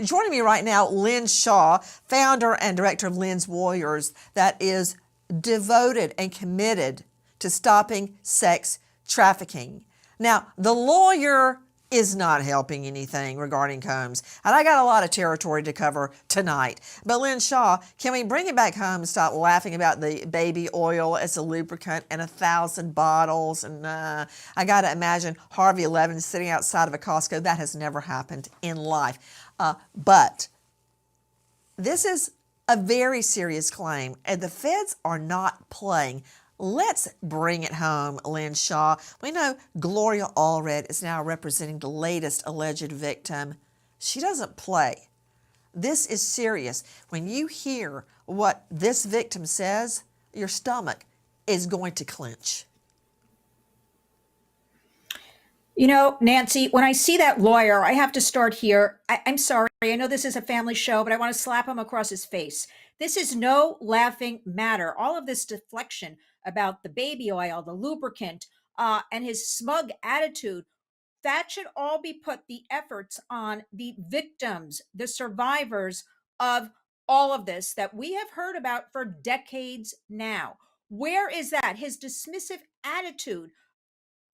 Joining me right now, Lynn Shaw, founder and director of Lynn's Warriors, that is devoted and committed to stopping sex trafficking. Now, the lawyer is not helping anything regarding Combs, and I got a lot of territory to cover tonight. But Lynn Shaw, can we bring it back home and stop laughing about the baby oil as a lubricant and 1,000 bottles? And I got to imagine Harvey Levin sitting outside of a Costco. That has never happened in life. But this is a very serious claim, and the feds are not playing. Let's bring it home, Lynn Shaw. We know Gloria Allred is now representing the latest alleged victim. She doesn't play. This is serious. When you hear what this victim says, your stomach is going to clench. You know, Nancy, when I see that lawyer, I have to start here. I'm sorry. I know this is a family show, but I want to slap him across his face. This is no laughing matter. All of this deflection about the baby oil, the lubricant, and his smug attitude, that should all be put the efforts on the victims, the survivors of all of this that we have heard about for decades now. Where is that? His dismissive attitude,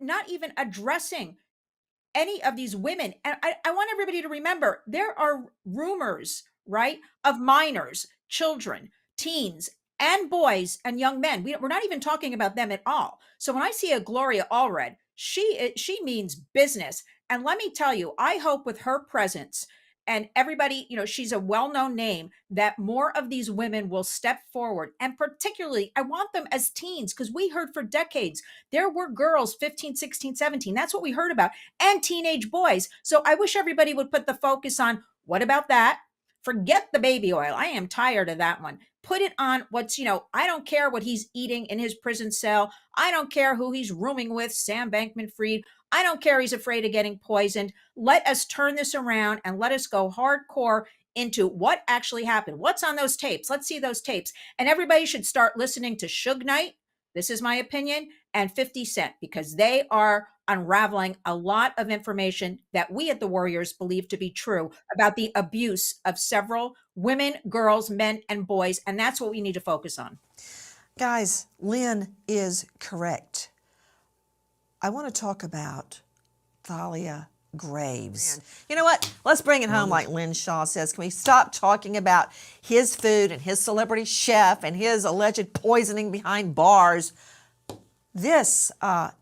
not even addressing any of these women. And I want everybody to remember there are rumors, right, of minors, children, teens, and boys and young men. We're not even talking about them at all. So when I see a Gloria Allred, she means business. And let me tell you, I hope with her presence and everybody, you know, she's a well-known name, that more of these women will step forward. And particularly, I want them as teens, because we heard for decades, there were girls 15, 16, 17. That's what we heard about, and teenage boys. So I wish everybody would put the focus on, what about that? Forget the baby oil. I am tired of that one. Put it on what's, you know, I don't care what he's eating in his prison cell. I don't care who he's rooming with, Sam Bankman-Fried. I don't care he's afraid of getting poisoned. Let us turn this around and let us go hardcore into what actually happened. What's on those tapes? Let's see those tapes. And everybody should start listening to Suge Knight. This is my opinion, and 50 Cent, because they are unraveling a lot of information that we at the Warriors believe to be true about the abuse of several women, girls, men, and boys. And that's what we need to focus on. Guys, Lynn is correct. I want to talk about Thalia Graves. You know what? Let's bring it home like Lynn Shaw says. Can we stop talking about his food and his celebrity chef and his alleged poisoning behind bars? This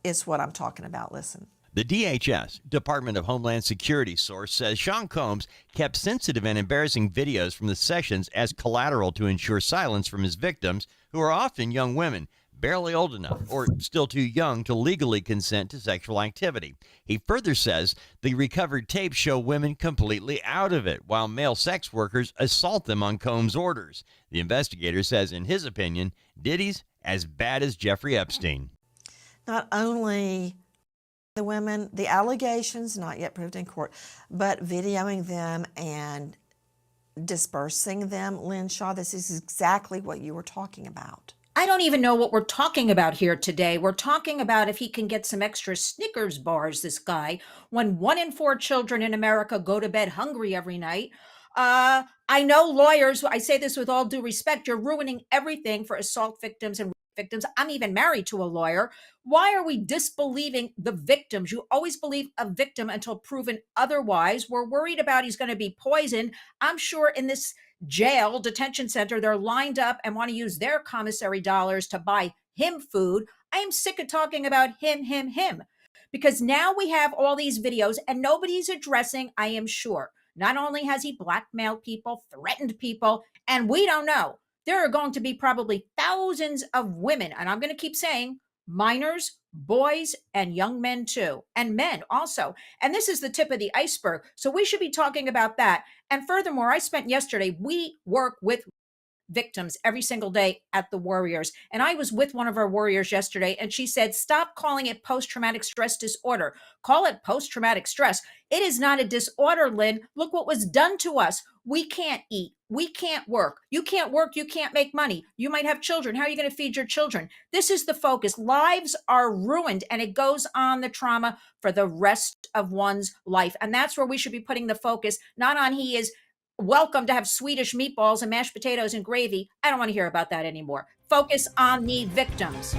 is what I'm talking about. Listen. The DHS, Department of Homeland Security source, says Sean Combs kept sensitive and embarrassing videos from the sessions as collateral to ensure silence from his victims, who are often young women, barely old enough or still too young to legally consent to sexual activity. He further says the recovered tapes show women completely out of it, while male sex workers assault them on Combs' orders. The investigator says, in his opinion, Diddy's as bad as Jeffrey Epstein. Not only the women, the allegations not yet proved in court, but videoing them and dispersing them, Lynn Shaw, this is exactly what you were talking about. I don't even know what we're talking about here today. We're talking about if he can get some extra Snickers bars, this guy, when 1 in 4 children in America go to bed hungry every night. I know lawyers, I say this with all due respect, you're ruining everything for assault victims and victims. I'm even married to a lawyer. Why are we disbelieving the victims? You always believe a victim until proven otherwise. We're worried about he's going to be poisoned. I'm sure in this jail, detention center, they're lined up and want to use their commissary dollars to buy him food. I am sick of talking about him, because now we have all these videos and nobody's addressing, I am sure. Not only has he blackmailed people, threatened people, and we don't know. There are going to be probably thousands of women, and I'm going to keep saying minors, boys, and young men too, and men also. And this is the tip of the iceberg. So we should be talking about that. And furthermore, I spent yesterday, we work with victims every single day at the Warriors. And I was with one of our warriors yesterday, and she said, stop calling it post-traumatic stress disorder. Call it post-traumatic stress. It is not a disorder, Lynn. Look what was done to us. We can't eat. We can't work. You can't work. You can't make money. You might have children. How are you going to feed your children? This is the focus. Lives are ruined, and it goes on the trauma for the rest of one's life. And that's where we should be putting the focus, not on he is welcome to have Swedish meatballs and mashed potatoes and gravy. I don't want to hear about that anymore. Focus on the victims.